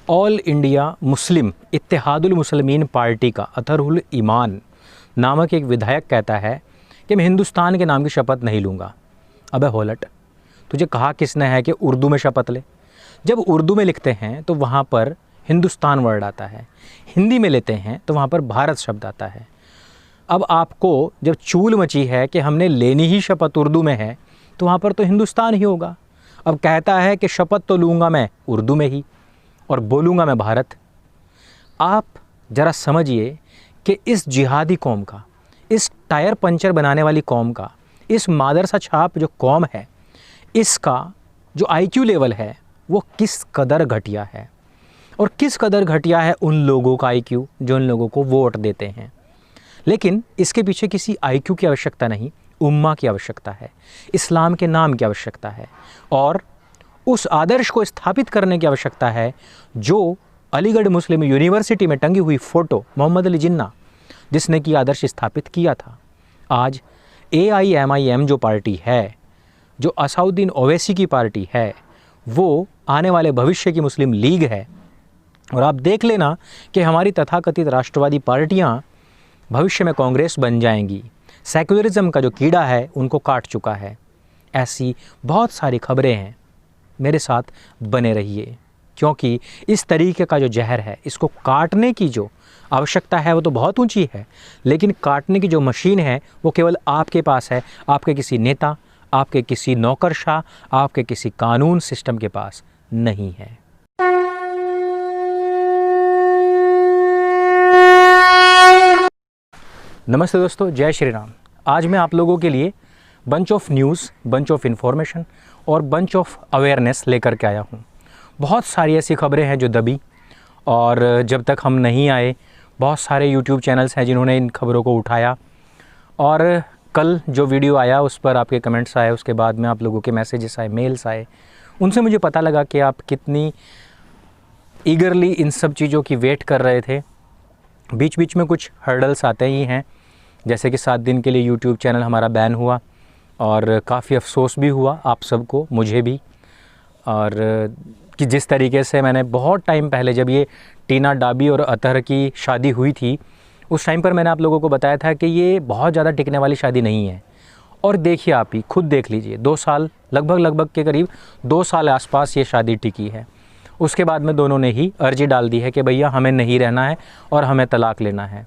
All India Muslim Ittehadul Muslimeen party का अतहरुल ईमान नामक एक विधायक कहता है कि मैं हिंदुस्तान के नाम की शपथ नहीं लूँगा। अबे होलट, तुझे कहा किसने है कि उर्दू में शपथ ले? जब उर्दू में लिखते हैं तो वहाँ पर हिंदुस्तान वर्ड आता है, हिंदी में लेते हैं तो वहाँ पर भारत शब्द आता है। अब आपको जब चूल मची है कि हमने लेनी ही शपथ उर्दू में है तो वहाँ पर तो हिंदुस्तान ही होगा। अब कहता है कि शपथ तो लूँगा मैं उर्दू में ही और बोलूँगा मैं भारत। आप ज़रा समझिए कि इस जिहादी कौम का, इस टायर पंचर बनाने वाली कौम का, इस मादरसा छाप जो कौम है, इसका जो आईक्यू लेवल है वो किस कदर घटिया है और किस कदर घटिया है उन लोगों का आईक्यू जो उन लोगों को वोट देते हैं। लेकिन इसके पीछे किसी आईक्यू की आवश्यकता नहीं, उम्मा की आवश्यकता है, इस्लाम के नाम की आवश्यकता है और उस आदर्श को स्थापित करने की आवश्यकता है जो अलीगढ़ मुस्लिम यूनिवर्सिटी में टंगी हुई फ़ोटो मोहम्मद अली जिन्ना जिसने कि आदर्श स्थापित किया था। आज AIMIM जो पार्टी है, जो असउद्दीन ओवैसी की पार्टी है, वो आने वाले भविष्य की मुस्लिम लीग है। और आप देख लेना कि हमारी तथाकथित राष्ट्रवादी पार्टियां भविष्य में कांग्रेस बन जाएंगी। सेक्युलरिज्म का जो कीड़ा है उनको काट चुका है। ऐसी बहुत सारी खबरें हैं, मेरे साथ बने रहिए, क्योंकि इस तरीके का जो जहर है इसको काटने की जो आवश्यकता है वो तो बहुत ऊंची है, लेकिन काटने की जो मशीन है वो केवल आपके पास है, आपके किसी नेता, आपके किसी नौकरशाह, आपके किसी कानून सिस्टम के पास नहीं है। नमस्ते दोस्तों, जय श्री राम। आज मैं आप लोगों के लिए bunch of news, bunch of information और बंच ऑफ अवेयरनेस लेकर के आया हूँ। बहुत सारी ऐसी खबरें हैं जो दबी और जब तक हम नहीं आए, बहुत सारे यूट्यूब चैनल्स हैं जिन्होंने इन खबरों को उठाया और कल जो वीडियो आया उस पर आपके कमेंट्स आए, उसके बाद में आप लोगों के मैसेजेस आए, मेल्स आए, उनसे मुझे पता लगा कि आप कितनी ईगरली इन सब चीज़ों की वेट कर रहे थे। बीच बीच में कुछ हर्डल्स आते ही हैं, जैसे कि 7 दिन के लिए यूट्यूब चैनल हमारा बैन हुआ और काफ़ी अफसोस भी हुआ आप सबको, मुझे भी। और कि जिस तरीके से मैंने बहुत टाइम पहले जब ये टीना डाबी और अतहर की शादी हुई थी उस टाइम पर मैंने आप लोगों को बताया था कि ये बहुत ज़्यादा टिकने वाली शादी नहीं है। और देखिए, आप ही खुद देख लीजिए, 2 साल लगभग के करीब 2 साल आसपास ये शादी टिकी है। उसके बाद में दोनों ने ही अर्जी डाल दी है कि भैया हमें नहीं रहना है और हमें तलाक लेना है।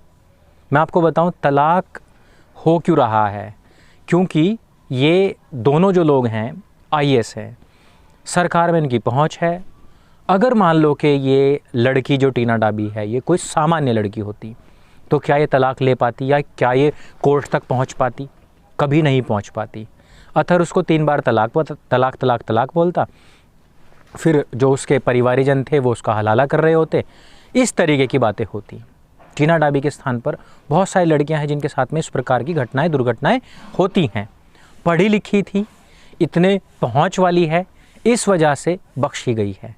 मैं आपको बताऊं तलाक हो क्यों रहा है, क्योंकि ये दोनों जो लोग हैं IAS हैं, सरकार में इनकी पहुंच है। अगर मान लो कि ये लड़की जो टीना डाबी है ये कोई सामान्य लड़की होती तो क्या ये तलाक ले पाती या क्या ये कोर्ट तक पहुंच पाती? कभी नहीं पहुंच पाती। अतहर उसको 3 बार तलाक बोलता, फिर जो उसके परिवारीजन थे वो उसका हलाला कर रहे होते, इस तरीके की बातें होती। टीना डाबी के स्थान पर बहुत सारी लड़कियां हैं जिनके साथ में इस प्रकार की दुर्घटनाएं होती हैं। पढ़ी लिखी थी, इतने पहुंच वाली है, इस वजह से बख्शी गई है।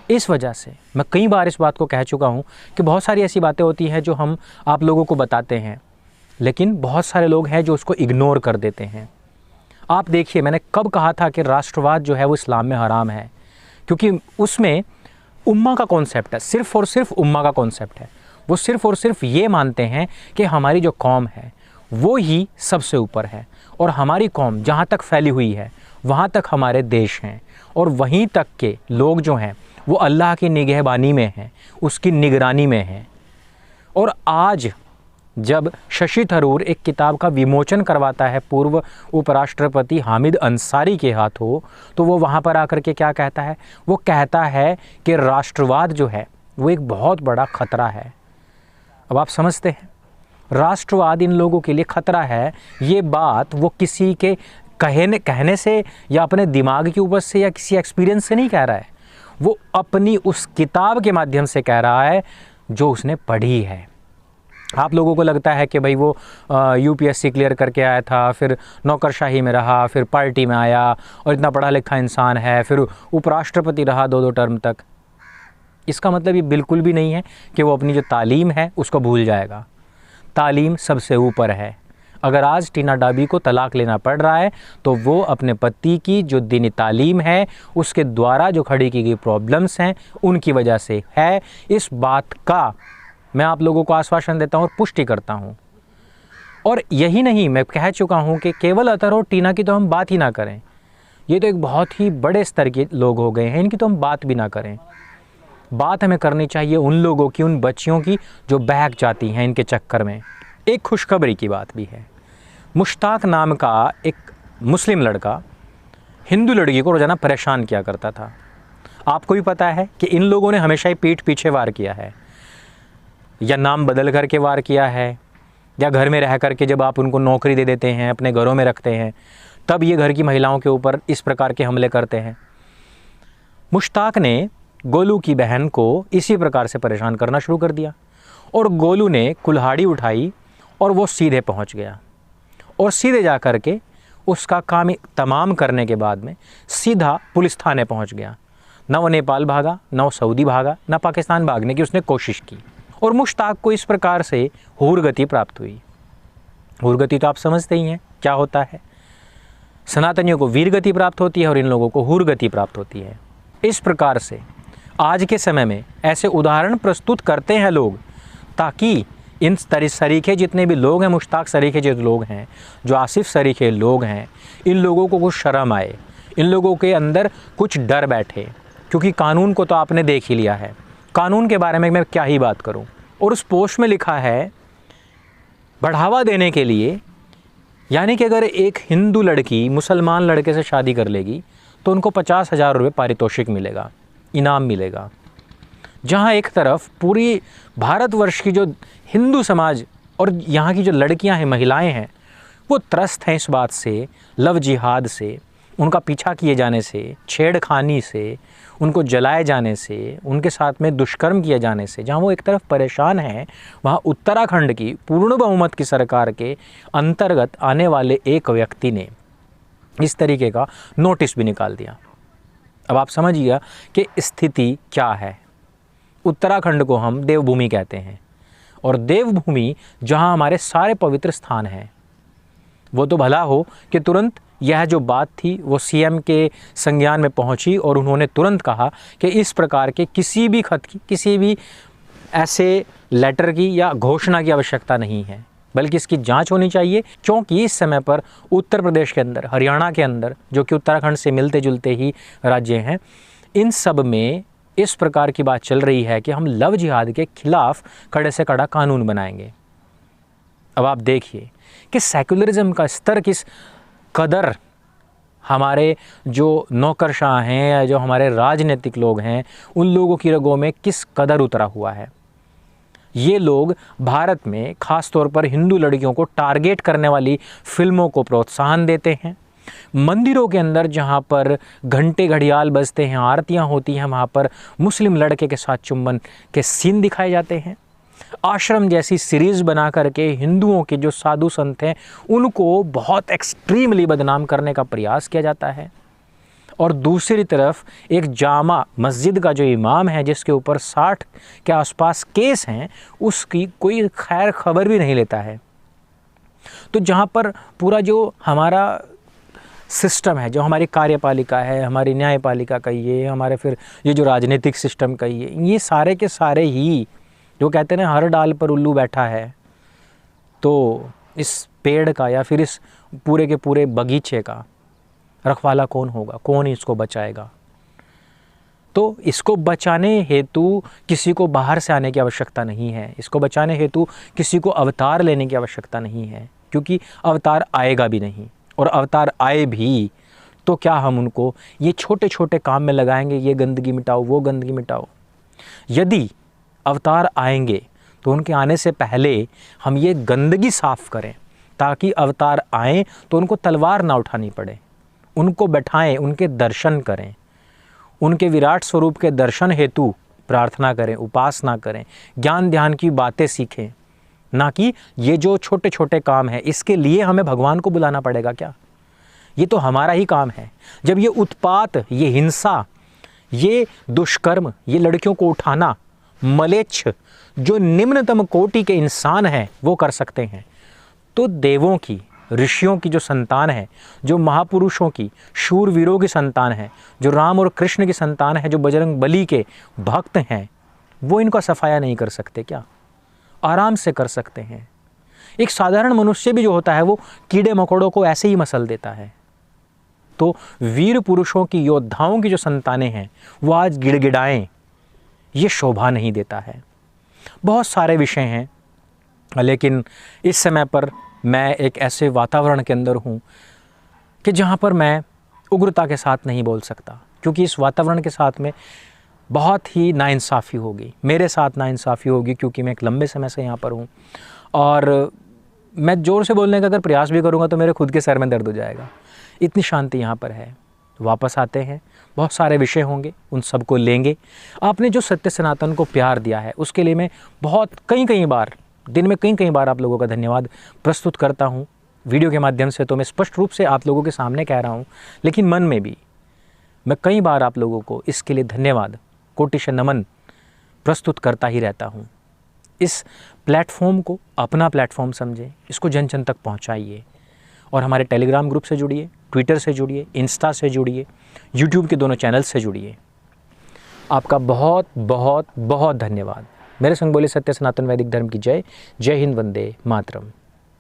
इस वजह से मैं कई बार इस बात को कह चुका हूं कि बहुत सारी ऐसी बातें होती हैं जो हम आप लोगों को बताते हैं, लेकिन बहुत सारे लोग हैं जो उसको इग्नोर कर देते हैं। आप देखिए, मैंने कब कहा था कि राष्ट्रवाद जो है वो इस्लाम में हराम है, क्योंकि उसमें उम्मा का कॉन्सेप्ट है, सिर्फ़ और सिर्फ उम्मा का कॉन्सेप्ट है। वो सिर्फ़ और सिर्फ ये मानते हैं कि हमारी जो कौम है वो ही सबसे ऊपर है और हमारी कौम जहाँ तक फैली हुई है वहाँ तक हमारे देश हैं और वहीं तक के लोग जो हैं वो अल्लाह की निगहबानी में हैं, उसकी निगरानी में हैं। और आज जब शशि थरूर एक किताब का विमोचन करवाता है पूर्व उपराष्ट्रपति हामिद अंसारी के हाथों, तो वो वहाँ पर आकर के क्या कहता है? वो कहता है कि राष्ट्रवाद जो है वो एक बहुत बड़ा ख़तरा है। अब आप समझते हैं, राष्ट्रवाद इन लोगों के लिए ख़तरा है। ये बात वो किसी के कहने से या अपने दिमाग के ऊपर से या किसी एक्सपीरियंस से नहीं कह रहा है, वो अपनी उस किताब के माध्यम से कह रहा है जो उसने पढ़ी है। आप लोगों को लगता है कि भाई वो UPSC क्लियर करके आया था, फिर नौकरशाही में रहा, फिर पार्टी में आया और इतना पढ़ा लिखा इंसान है, फिर उपराष्ट्रपति रहा 2 टर्म तक। इसका मतलब ये बिल्कुल भी नहीं है कि वो अपनी जो तालीम है उसको भूल जाएगा। तालीम सबसे ऊपर है। अगर आज टीना डाबी को तलाक लेना पड़ रहा है तो वो अपने पति की जो दीनी तालीम है उसके द्वारा जो खड़ी की गई प्रॉब्लम्स हैं उनकी वजह से है। इस बात का मैं आप लोगों को आश्वासन देता हूँ और पुष्टि करता हूँ। और यही नहीं, मैं कह चुका हूँ कि केवल अतर और टीना की तो हम बात ही ना करें, ये तो एक बहुत ही बड़े स्तर के लोग हो गए हैं, इनकी तो हम बात भी ना करें। बात हमें करनी चाहिए उन लोगों की, उन बच्चियों की जो बहक जाती हैं इनके चक्कर में। एक खुशखबरी की बात भी है। मुश्ताक नाम का एक मुस्लिम लड़का हिंदू लड़की को रोज़ाना परेशान किया करता था। आपको भी पता है कि इन लोगों ने हमेशा ही पीठ पीछे वार किया है, या नाम बदल करके वार किया है, या घर में रह करके जब आप उनको नौकरी दे देते हैं, अपने घरों में रखते हैं, तब ये घर की महिलाओं के ऊपर इस प्रकार के हमले करते हैं। मुश्ताक ने गोलू की बहन को इसी प्रकार से परेशान करना शुरू कर दिया और गोलू ने कुल्हाड़ी उठाई और वो सीधे पहुंच गया और सीधे जा कर के उसका काम तमाम करने के बाद में सीधा पुलिस थाने पहुंच गया। न वो नेपाल भागा, न वो सऊदी भागा, न पाकिस्तान भागने की उसने कोशिश की। और मुश्ताक को इस प्रकार से हूरगति प्राप्त हुई। हूरगति तो आप समझते ही हैं क्या होता है। सनातनियों को वीरगति प्राप्त होती है और इन लोगों को हूरगति प्राप्त होती है। इस प्रकार से आज के समय में ऐसे उदाहरण प्रस्तुत करते हैं लोग, ताकि इन सरीखे जितने भी लोग हैं, मुश्ताक सरीखे जो लोग हैं, जो आसिफ सरीखे लोग हैं, इन लोगों को कुछ शर्म आए, इन लोगों के अंदर कुछ डर बैठे। क्योंकि कानून को तो आपने देख ही लिया है, कानून के बारे में मैं क्या ही बात करूं। और उस पोस्ट में लिखा है बढ़ावा देने के लिए, यानी कि अगर एक हिंदू लड़की मुसलमान लड़के से शादी कर लेगी तो उनको 50,000 रुपये पारितोषिक मिलेगा, इनाम मिलेगा। जहां एक तरफ पूरी भारतवर्ष की जो हिंदू समाज और यहाँ की जो लड़कियां हैं, महिलाएं हैं, वो त्रस्त हैं इस बात से, लव जिहाद से, उनका पीछा किए जाने से, छेड़खानी से, उनको जलाए जाने से, उनके साथ में दुष्कर्म किए जाने से। जहाँ वो एक तरफ परेशान हैं, वहाँ उत्तराखंड की पूर्ण बहुमत की सरकार के अंतर्गत आने वाले एक व्यक्ति ने इस तरीके का नोटिस भी निकाल दिया। अब आप समझिए कि स्थिति क्या है। उत्तराखंड को हम देवभूमि कहते हैं, और देवभूमि जहाँ हमारे सारे पवित्र स्थान हैं, वो तो भला हो कि तुरंत यह जो बात थी वो सीएम के संज्ञान में पहुंची और उन्होंने तुरंत कहा कि इस प्रकार के किसी भी खत की, किसी भी ऐसे लेटर की या घोषणा की आवश्यकता नहीं है, बल्कि इसकी जांच होनी चाहिए। क्योंकि इस समय पर उत्तर प्रदेश के अंदर, हरियाणा के अंदर, जो कि उत्तराखंड से मिलते जुलते ही राज्य हैं, इन सब में इस प्रकार की बात चल रही है कि हम लव जिहाद के खिलाफ कड़े से कड़ा कानून बनाएंगे। अब आप देखिए कि सेक्युलरिज्म का स्तर किस कदर हमारे जो नौकरशाह हैं या जो हमारे राजनीतिक लोग हैं, उन लोगों की रगों में किस कदर उतरा हुआ है। ये लोग भारत में ख़ास तौर पर हिंदू लड़कियों को टारगेट करने वाली फिल्मों को प्रोत्साहन देते हैं। मंदिरों के अंदर जहाँ पर घंटे घड़ियाल बजते हैं, आरतियाँ होती हैं, वहाँ पर मुस्लिम लड़के के साथ चुंबन के सीन दिखाए जाते हैं। आश्रम जैसी सीरीज़ बना करके हिंदुओं के जो साधु संत हैं उनको बहुत एक्सट्रीमली बदनाम करने का प्रयास किया जाता है। और दूसरी तरफ एक जामा मस्जिद का जो इमाम है, जिसके ऊपर 60 के आसपास केस हैं, उसकी कोई खैर खबर भी नहीं लेता है। तो जहाँ पर पूरा जो हमारा सिस्टम है, जो हमारी कार्यपालिका है, हमारी न्यायपालिका कहिए, हमारे फिर ये जो राजनीतिक सिस्टम कहिए, ये सारे के सारे ही जो कहते हैं ना हर डाल पर उल्लू बैठा है, तो इस पेड़ का या फिर इस पूरे के पूरे बगीचे का रखवाला कौन होगा, कौन इसको बचाएगा। तो इसको बचाने हेतु किसी को बाहर से आने की आवश्यकता नहीं है, इसको बचाने हेतु किसी को अवतार लेने की आवश्यकता नहीं है, क्योंकि अवतार आएगा भी नहीं। और अवतार आए भी तो क्या हम उनको ये छोटे छोटे काम में लगाएंगे, ये गंदगी मिटाओ, वो गंदगी मिटाओ। यदि अवतार आएंगे तो उनके आने से पहले हम ये गंदगी साफ़ करें, ताकि अवतार आएँ तो उनको तलवार ना उठानी पड़े, उनको बैठाएं, उनके दर्शन करें, उनके विराट स्वरूप के दर्शन हेतु प्रार्थना करें, उपासना करें, ज्ञान ध्यान की बातें सीखें। ना कि ये जो छोटे छोटे काम हैं इसके लिए हमें भगवान को बुलाना पड़ेगा क्या? ये तो हमारा ही काम है। जब ये उत्पात, ये हिंसा, ये दुष्कर्म, ये लड़कियों को उठाना, मलेच्छ जो निम्नतम कोटि के इंसान हैं वो कर सकते हैं, तो देवों की, ऋषियों की जो संतान है, जो महापुरुषों की, शूरवीरों की संतान है, जो राम और कृष्ण की संतान है, जो बजरंग बली के भक्त हैं, वो इनका सफाया नहीं कर सकते क्या? आराम से कर सकते हैं। एक साधारण मनुष्य भी जो होता है वो कीड़े मकोड़ों को ऐसे ही मसल देता है। तो वीर पुरुषों की, योद्धाओं की जो संतानें हैं वो आज गिड़गिड़ाएं, ये शोभा नहीं देता है। बहुत सारे विषय हैं, लेकिन इस समय पर मैं एक ऐसे वातावरण के अंदर हूँ कि जहाँ पर मैं उग्रता के साथ नहीं बोल सकता, क्योंकि इस वातावरण के साथ में बहुत ही नाइंसाफ़ी होगी, मेरे साथ नाइंसाफ़ी होगी, क्योंकि मैं एक लंबे समय से यहाँ पर हूँ और मैं ज़ोर से बोलने का अगर प्रयास भी करूँगा तो मेरे खुद के सर में दर्द हो जाएगा। इतनी शांति यहाँ पर है। वापस आते हैं, बहुत सारे विषय होंगे, उन सबको लेंगे। आपने जो सत्य सनातन को प्यार दिया है उसके लिए मैं बहुत कई बार, दिन में कई बार आप लोगों का धन्यवाद प्रस्तुत करता हूँ। वीडियो के माध्यम से तो मैं स्पष्ट रूप से आप लोगों के सामने कह रहा हूँ, लेकिन मन में भी मैं कई बार आप लोगों को इसके लिए धन्यवाद, कोटिश नमन प्रस्तुत करता ही रहता हूँ। इस प्लेटफॉर्म को अपना प्लेटफॉर्म समझें, इसको जन जन तक पहुँचाइए और हमारे टेलीग्राम ग्रुप से जुड़िए, ट्विटर से जुड़िए, इंस्टा से जुड़िए, यूट्यूब के दोनों चैनल से जुड़िए। आपका बहुत बहुत बहुत धन्यवाद। मेरे संग बोले सत्य सनातन वैदिक धर्म की जय। जय हिंद, वंदे मातरम।